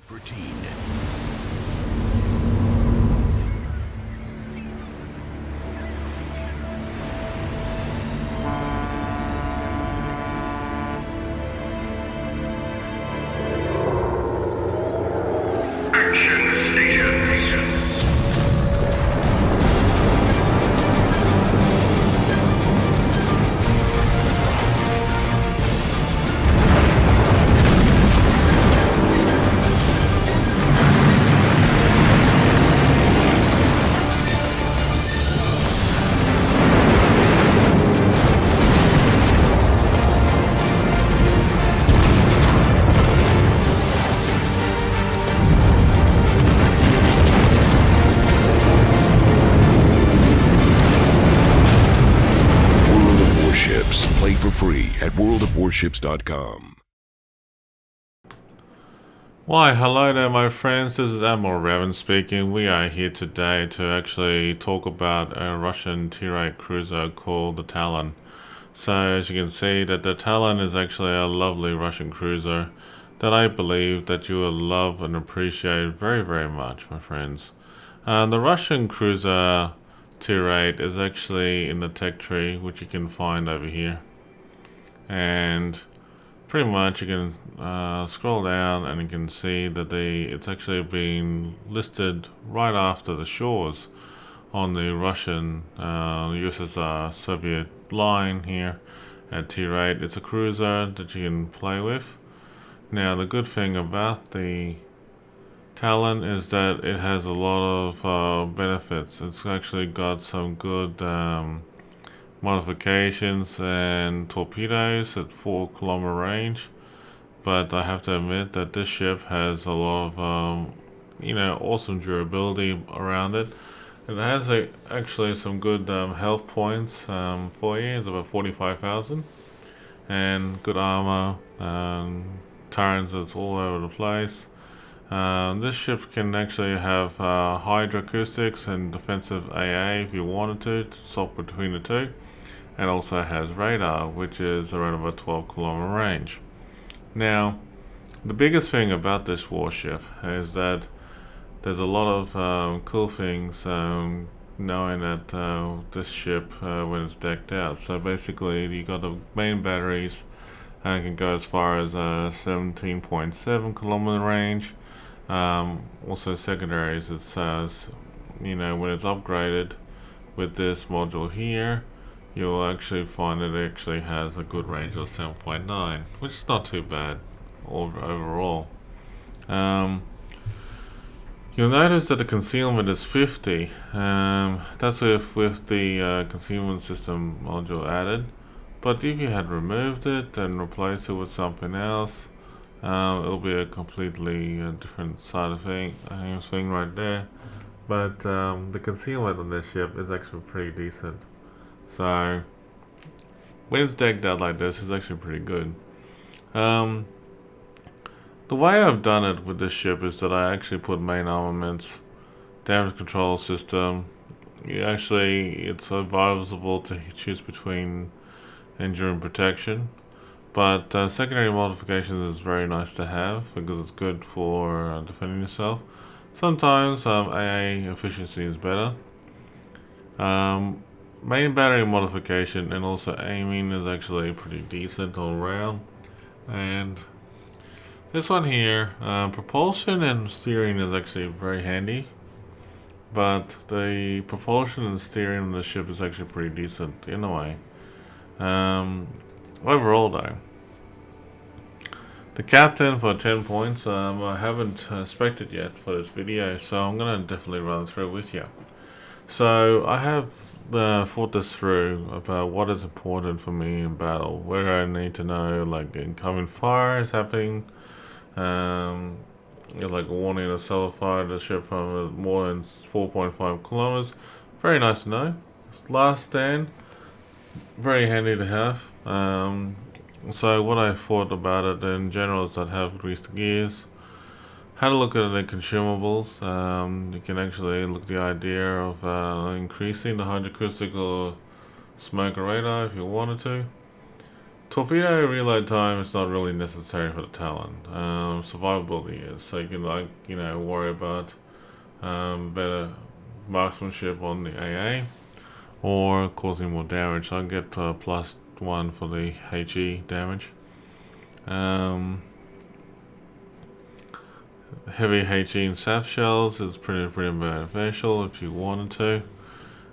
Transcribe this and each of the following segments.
for teen. Play for free at worldofwarships.com. Why, hello there my friends, this is Admiral Revan speaking. We are here today to actually talk about a Russian T-8 cruiser called the Tallin. So as you can see that the Tallin is actually a lovely Russian cruiser that I believe that you will love and appreciate very, very much, my friends. The Russian cruiser T-8 is actually in the tech tree, which you can find over here. And pretty much you can scroll down and you can see that it's actually been listed right after the shores on the Russian USSR Soviet line here at T8. It's a cruiser that you can play with. Now the good thing about the Tallin is that it has a lot of benefits. It's actually got some good modifications and torpedoes at 4-kilometer range, but I have to admit that this ship has a lot of awesome durability around it. It has actually some good health points for you. It's about 45,000, and good armor, turrets that's all over the place. This ship can actually have hydroacoustics and defensive AA if you wanted to swap between the two, and also has radar, which is around about 12-kilometer range. Now, the biggest thing about this warship is that there's a lot of cool things knowing that this ship when it's decked out. So basically, you got the main batteries can go as far as 17.7 kilometer range. Also secondaries, it says, when it's upgraded with this module here, you'll actually find it actually has a good range of 7.9, which is not too bad overall. You'll notice that the concealment is 50. That's with the concealment system module added. But if you had removed it and replaced it with something else, it'll be a completely different side of thing right there. But the concealment on this ship is actually pretty decent. So when it's decked out like this, it's actually pretty good. The way I've done it with this ship is that I actually put main armaments, damage control system. It's advisable to choose between enduring protection, but secondary modifications is very nice to have because it's good for defending yourself. Sometimes AA efficiency is better. Main battery modification and also aiming is actually pretty decent all around. And this one here, propulsion and steering is actually very handy, but the propulsion and steering on the ship is actually pretty decent in a way. Overall though, the captain for 10 points, I haven't spec'd it yet for this video, so I'm going to definitely run through with you. So I have thought this through about what is important for me in battle, where I need to know like incoming fire is happening, like warning a cell fire the ship from more than 4.5 kilometers. Very nice to know. Last stand, very handy to have. So what I thought about it in general is that have greased gears. Had a look at the consumables. You can actually look at the idea of increasing the hydroacoustic or smoke radar if you wanted to. torpedo reload time is not really necessary for the Talon. Survivability is, so you can worry about better marksmanship on the AA or causing more damage. So I get +1 for the HE damage. Heavy HE and sap shells is pretty beneficial if you wanted to.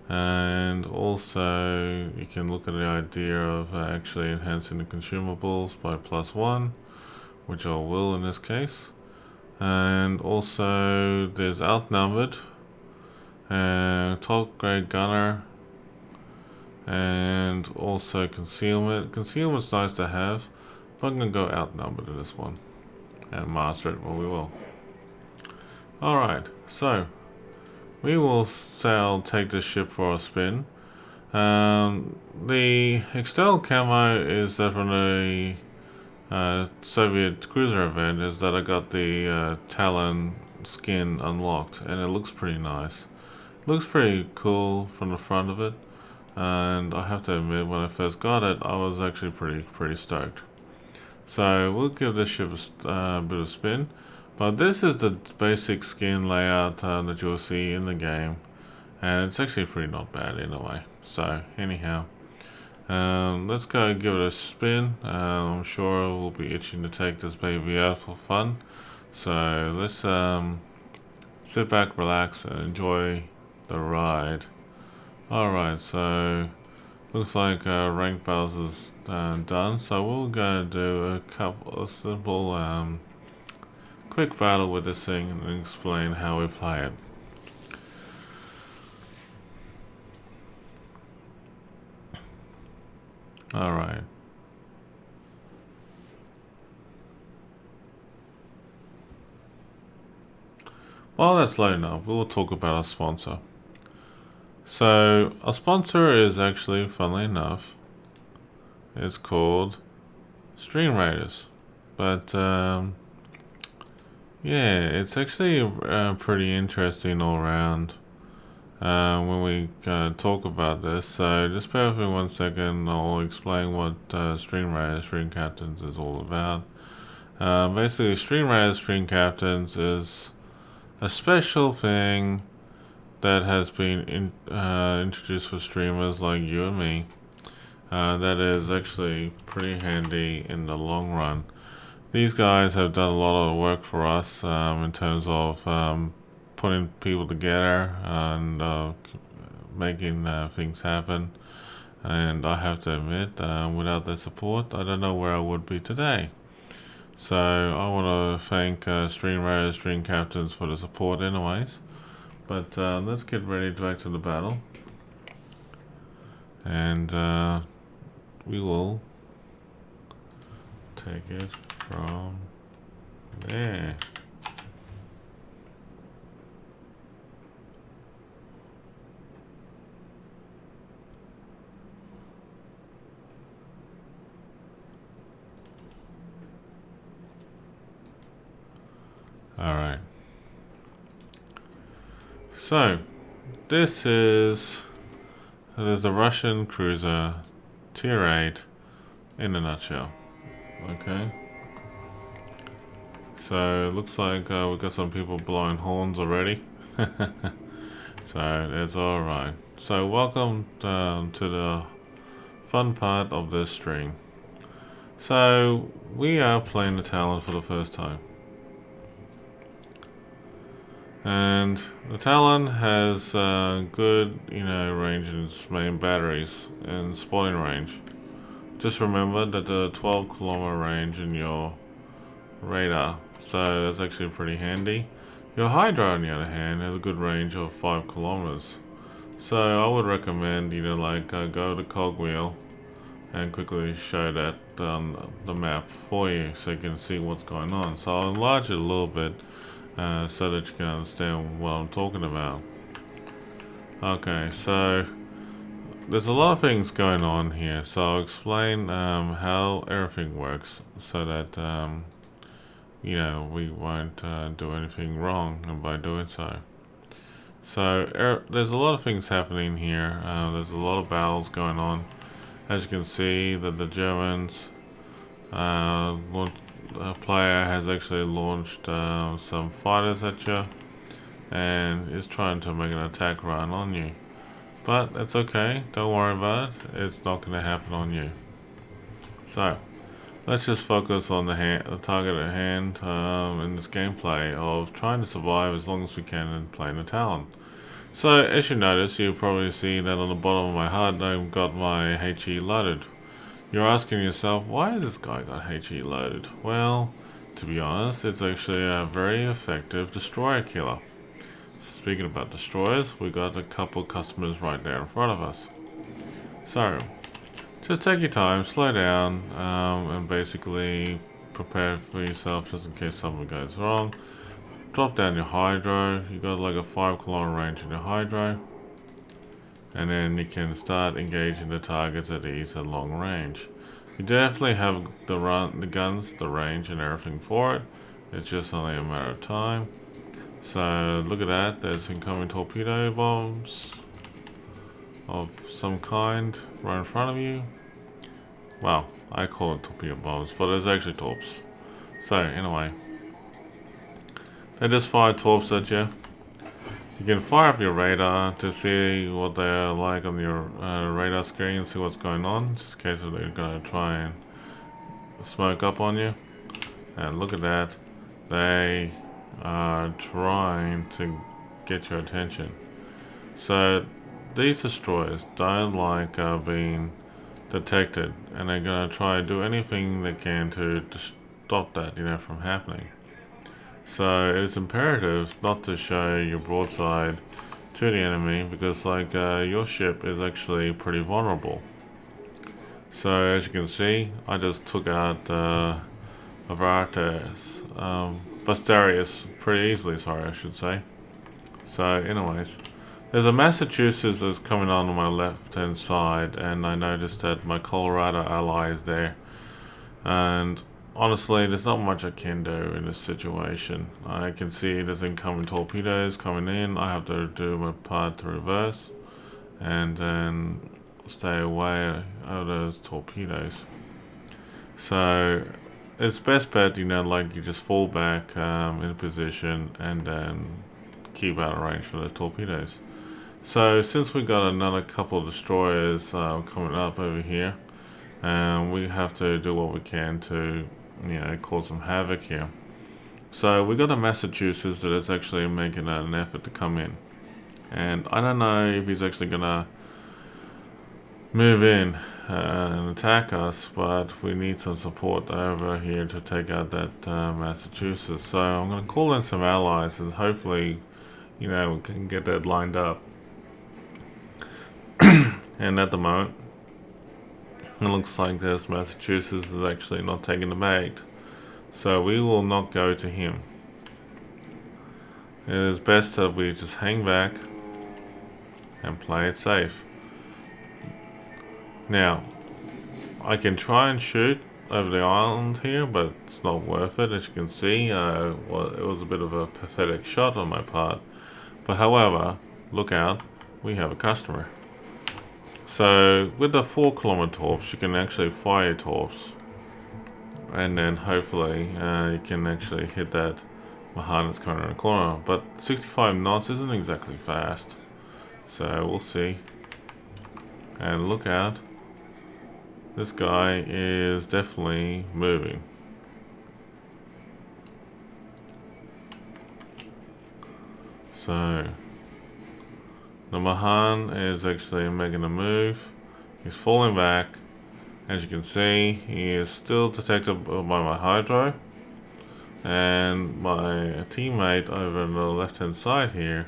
And also you can look at the idea of actually enhancing the consumables by +1, which I will in this case. And also there's outnumbered and top grade gunner, and also concealment. Concealment's nice to have, but I'm gonna go outnumbered in this one and master it. Well, we will. Alright, so we will take this ship for a spin. The external camo is definitely Soviet cruiser event, is that I got the Talon skin unlocked, and it looks pretty nice. It looks pretty cool from the front of it, and I have to admit, when I first got it, I was actually pretty stoked. So we'll give this ship a bit of spin. But this is the basic skin layout that you'll see in the game, and it's actually pretty not bad in a way. So anyhow, let's go give it a spin. I'm sure we'll be itching to take this baby out for fun. So let's sit back, relax, and enjoy the ride. Alright, so looks like rank battles is done. So we'll go do a couple of simple quick battle with this thing and explain how we play it. Alright. While that's loading up, we'll talk about our sponsor. So, our sponsor is actually, funnily enough, it's called Stream Raiders. But, yeah, it's actually pretty interesting all around when we talk about this. So just bear with me 1 second. I'll explain what Stream Raiders, Stream Captains is all about. Basically, Stream Raiders, Stream Captains is a special thing that has been introduced for streamers like you and me. That is actually pretty handy in the long run. These guys have done a lot of work for us in terms of putting people together and making things happen. And I have to admit, without their support, I don't know where I would be today. So I want to thank Stream Raiders, Stream Captains for the support anyways. But let's get ready back to the battle. And we will take it from there. Alright. So, this is there's a Russian cruiser Tier 8 in a nutshell. Okay. So, it looks like we've got some people blowing horns already. So, it's alright. So, welcome to the fun part of this stream. So, we are playing the Talon for the first time. And the Talon has good, range in its main batteries and spotting range. Just remember that the 12-kilometer range in your radar, so that's actually pretty handy. Your Hydra, on the other hand, has a good range of 5 kilometers. So I would recommend go to Cogwheel and quickly show that on the map for you so you can see what's going on. So I'll enlarge it a little bit so that you can understand what I'm talking about. Okay, so there's a lot of things going on here, so I'll explain how everything works so that we won't do anything wrong by doing so. So there's a lot of things happening here. There's a lot of battles going on. As you can see, that the Germans A player has actually launched some fighters at you and is trying to make an attack run on you. But that's okay, don't worry about it, it's not going to happen on you. So, let's just focus on the target at hand in this gameplay of trying to survive as long as we can in playing the Talon. So, as you notice, you'll probably see that on the bottom of my HUD, I've got my HE loaded. You're asking yourself, why has this guy got HE loaded? Well, to be honest, it's actually a very effective destroyer killer. Speaking about destroyers, we got a couple customers right there in front of us. So, just take your time, slow down, and basically prepare for yourself just in case something goes wrong. Drop down your hydro. You got like a 5 km range in your hydro, and then you can start engaging the targets at ease at long range. You definitely have the guns, the range, and everything for it. It's just only a matter of time. So look at that. There's incoming torpedo bombs of some kind right in front of you. Well, I call it torpedo bombs, but it's actually torps. So anyway, they just fire torps at you. You can fire up your radar to see what they're like on your radar screen, see what's going on, just in case they're going to try and smoke up on you. And look at that, they are trying to get your attention. So these destroyers don't like being detected, and they're going to try to do anything they can to stop that, from happening. So it is imperative not to show your broadside to the enemy, because your ship is actually pretty vulnerable. So as you can see, I just took out Bastarius pretty easily, sorry I should say. So anyways, there's a Massachusetts that's coming on my left hand side, and I noticed that my Colorado ally is there. And honestly, there's not much I can do in this situation. I can see there's incoming torpedoes coming in. I have to do my part to reverse and then stay away of those torpedoes. So it's best bet, you just fall back in position and then keep out of range for those torpedoes. So since we got another couple of destroyers coming up over here, we have to do what we can to cause some havoc here. So we got a Massachusetts that is actually making an effort to come in, and I don't know if he's actually gonna move in and attack us, but we need some support over here to take out that Massachusetts. So I'm gonna call in some allies, and hopefully we can get that lined up. And at the moment, it looks like this Massachusetts is actually not taking the bait, so we will not go to him. It is best that we just hang back and play it safe. Now, I can try and shoot over the island here, but it's not worth it. As you can see, it was a bit of a pathetic shot on my part. But however, look out, we have a customer. So with the 4 km torps, you can actually fire torps, and then hopefully you can actually hit that Mahan that's coming around the corner. But 65 knots isn't exactly fast, so we'll see. And look out, this guy is definitely moving. So the Mahan is actually making a move. He's falling back. As you can see, he is still detected by my hydro. And my teammate over on the left hand side here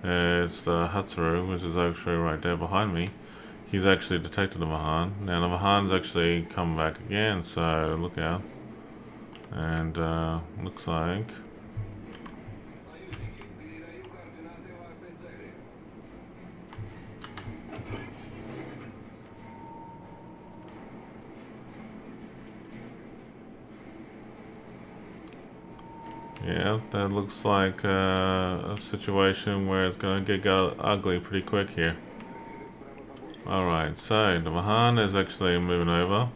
is the Hatsuru, which is actually right there behind me. He's actually detected the Mahan. Now the Mahan's actually come back again, so look out. And looks like yeah, that looks like a situation where it's going to get ugly pretty quick here. Alright, so the Mahan is actually moving over.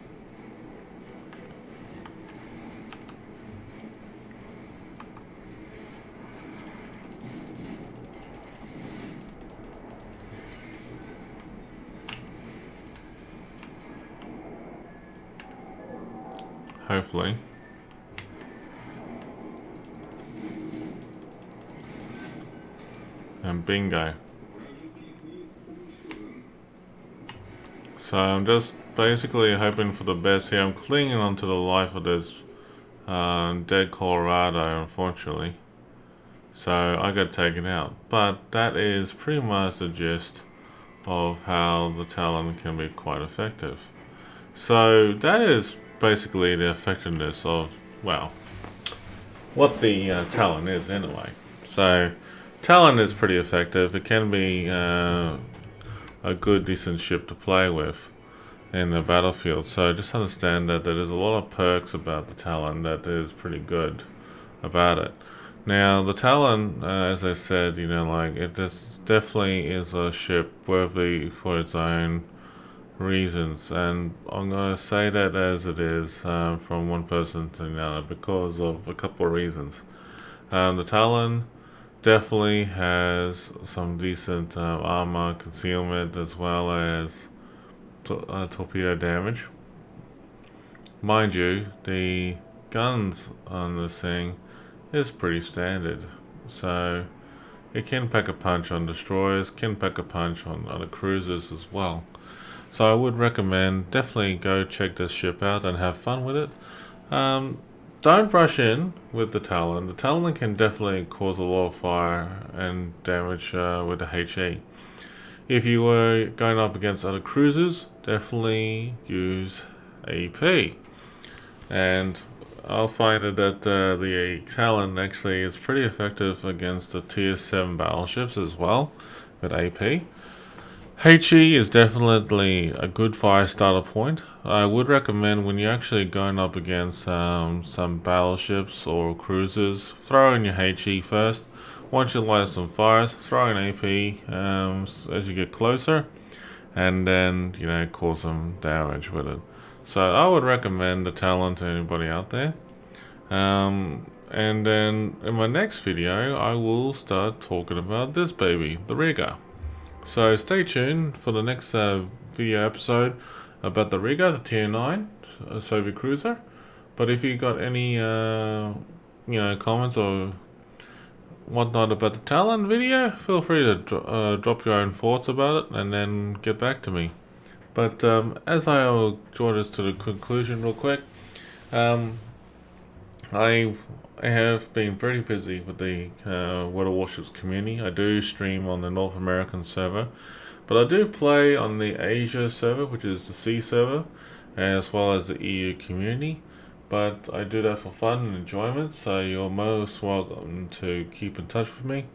hopefully. And bingo. So I'm just basically hoping for the best here. I'm clinging onto the life of this dead Colorado, unfortunately. So I got taken out. But that is pretty much the gist of how the Tallin can be quite effective. So that is basically the effectiveness of, well, what the Tallin is anyway. So Tallin is pretty effective. It can be a good, decent ship to play with in the battlefield. So just understand that there's a lot of perks about the Tallin that is pretty good about it. Now, the Tallin, as I said, like, it just definitely is a ship worthy for its own reasons. And I'm going to say that as it is from one person to another because of a couple of reasons. The Tallin definitely has some decent armor concealment as well as torpedo damage. Mind you, the guns on this thing is pretty standard, so it can pack a punch on destroyers, can pack a punch on other cruisers as well. So I would recommend definitely go check this ship out and have fun with it. Don't rush in with the Tallin. The Tallin can definitely cause a lot of fire and damage with the HE. If you were going up against other cruisers, definitely use AP. And I'll find that the Tallin actually is pretty effective against the tier 7 battleships as well with AP. HE is definitely a good fire starter point. I would recommend when you're actually going up against some battleships or cruisers, throw in your HE first. Once you light some fires, throw in AP as you get closer, and then cause some damage with it. So I would recommend the Tallin to anybody out there. And then in my next video, I will start talking about this baby, the Rigger. So stay tuned for the next video episode about the Rigger, the Tier 9 Soviet cruiser. But if you got any comments or whatnot about the Tallin video, feel free to drop your own thoughts about it and then get back to me. But as I'll draw this to the conclusion real quick, I have been pretty busy with the World of Warships community. I do stream on the North American server, but I do play on the Asia server, which is the C server, as well as the EU community. But I do that for fun and enjoyment, so you're most welcome to keep in touch with me.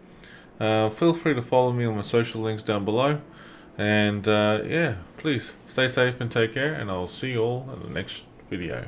Feel free to follow me on my social links down below. And yeah, please stay safe and take care, and I'll see you all in the next video.